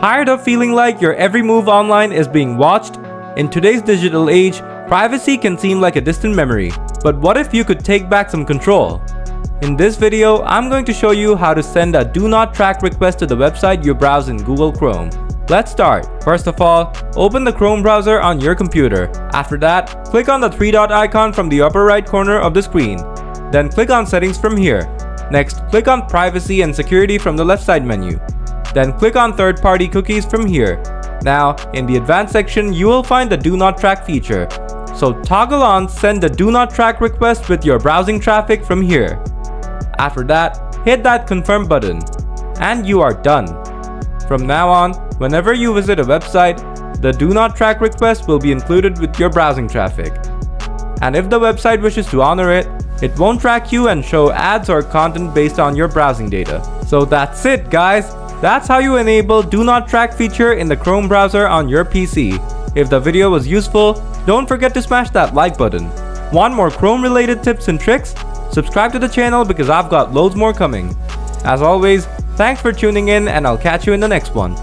Tired of feeling like your every move online is being watched? In today's digital age, privacy can seem like a distant memory. But what if you could take back some control? In this video, I'm going to show you how to send a do not track request to the website you browse in Google Chrome. Let's start. First of all, open the Chrome browser on your computer. After that, click on the three dot icon from the upper right corner of the screen. Then click on Settings from here. Next, click on Privacy and Security from the left side menu. Then click on Third-party cookies from here. Now, in the Advanced section, you will find the Do Not Track feature. So toggle on Send the Do Not Track request with your browsing traffic from here. After that, hit that Confirm button. And you are done. From now on, whenever you visit a website, the Do Not Track request will be included with your browsing traffic. And if the website wishes to honor it, it won't track you and show ads or content based on your browsing data. So that's it, guys. That's how you enable Do Not Track feature in the Chrome browser on your PC. If the video was useful, don't forget to smash that like button. Want more Chrome related tips and tricks? Subscribe to the channel because I've got loads more coming. As always, thanks for tuning in and I'll catch you in the next one.